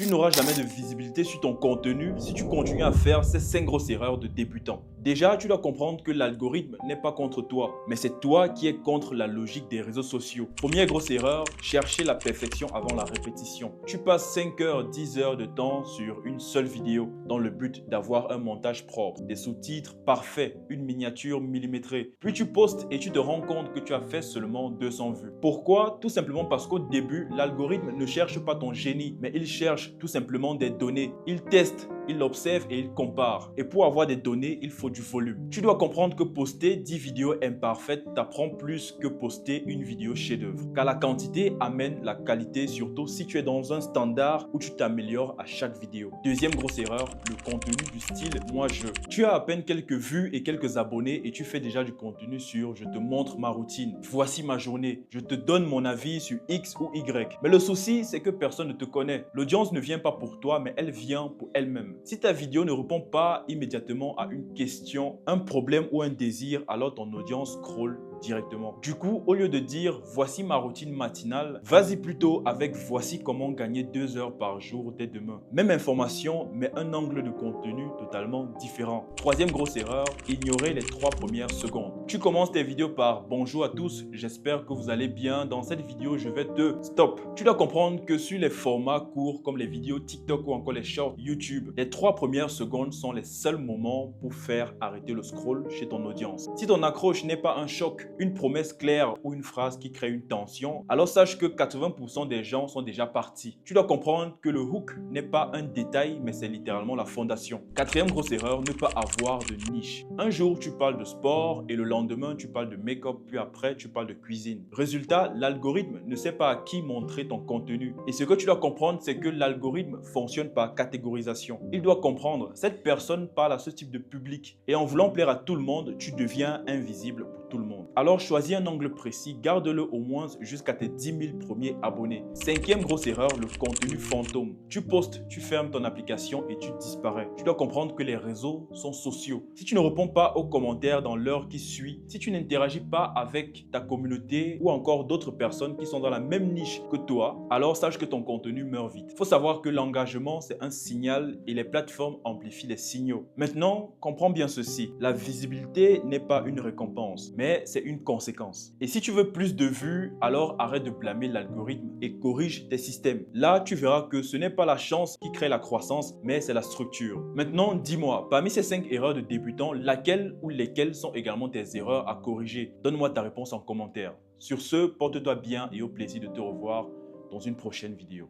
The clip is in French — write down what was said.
Tu n'auras jamais de visibilité sur ton contenu si tu continues à faire ces 5 grosses erreurs de débutant. Déjà, tu dois comprendre que l'algorithme n'est pas contre toi, mais c'est toi qui es contre la logique des réseaux sociaux. Première grosse erreur, chercher la perfection avant la répétition. Tu passes 5 heures, 10 heures de temps sur une seule vidéo dans le but d'avoir un montage propre, des sous-titres parfaits, une miniature millimétrée. Puis tu postes et tu te rends compte que tu as fait seulement 200 vues. Pourquoi? Tout simplement parce qu'au début, l'algorithme ne cherche pas ton génie, mais il cherche tout simplement des données. Il teste, il observe et il compare. Et pour avoir des données, il faut du volume. Tu dois comprendre que poster 10 vidéos imparfaites t'apprend plus que poster une vidéo chef-d'œuvre. Car la quantité amène la qualité, surtout si tu es dans un standard où tu t'améliores à chaque vidéo. Deuxième grosse erreur, le contenu du style moi-je. Tu as à peine quelques vues et quelques abonnés et tu fais déjà du contenu sur je te montre ma routine, voici ma journée, je te donne mon avis sur X ou Y. Mais le souci, c'est que personne ne te connaît. L'audience ne vient pas pour toi, mais elle vient pour elle-même. Si ta vidéo ne répond pas immédiatement à une question, un problème ou un désir, alors ton audience scrolle directement. Du coup, au lieu de dire voici ma routine matinale, vas-y plutôt avec voici comment gagner 2 heures par jour dès demain. Même information, mais un angle de contenu totalement différent. Troisième grosse erreur, ignorer les 3 premières secondes. Tu commences tes vidéos par bonjour à tous, j'espère que vous allez bien. Dans cette vidéo, je vais te stop. Tu dois comprendre que sur les formats courts comme les vidéos TikTok ou encore les shorts YouTube, les 3 premières secondes sont les seuls moments pour faire arrêter le scroll chez ton audience. Si ton accroche n'est pas un choc, une promesse claire ou une phrase qui crée une tension, alors sache que 80% des gens sont déjà partis. Tu dois comprendre que le hook n'est pas un détail, mais c'est littéralement la fondation. Quatrième grosse erreur, ne pas avoir de niche. Un jour, tu parles de sport et le lendemain, tu parles de make-up, puis après, tu parles de cuisine. Résultat, l'algorithme ne sait pas à qui montrer ton contenu. Et ce que tu dois comprendre, c'est que l'algorithme fonctionne par catégorisation. Il doit comprendre, cette personne parle à ce type de public. Et en voulant plaire à tout le monde, tu deviens invisible pour tout le monde. Alors choisis un angle précis, garde-le au moins jusqu'à tes 10 000 premiers abonnés. Cinquième grosse erreur, le contenu fantôme. Tu postes, tu fermes ton application et tu disparais. Tu dois comprendre que les réseaux sont sociaux. Si tu ne réponds pas aux commentaires dans l'heure qui suit, si tu n'interagis pas avec ta communauté ou encore d'autres personnes qui sont dans la même niche que toi, alors sache que ton contenu meurt vite. Il faut savoir que l'engagement, c'est un signal et les plateformes amplifient les signaux. Maintenant, comprends bien ceci. La visibilité n'est pas une récompense, mais c'est une conséquence. Et si tu veux plus de vues, alors arrête de blâmer l'algorithme et corrige tes systèmes. Là, tu verras que ce n'est pas la chance qui crée la croissance, mais c'est la structure. Maintenant, dis-moi, parmi ces 5 erreurs de débutant, laquelle ou lesquelles sont également tes erreurs à corriger? Donne-moi ta réponse en commentaire. Sur ce, porte-toi bien et au plaisir de te revoir dans une prochaine vidéo.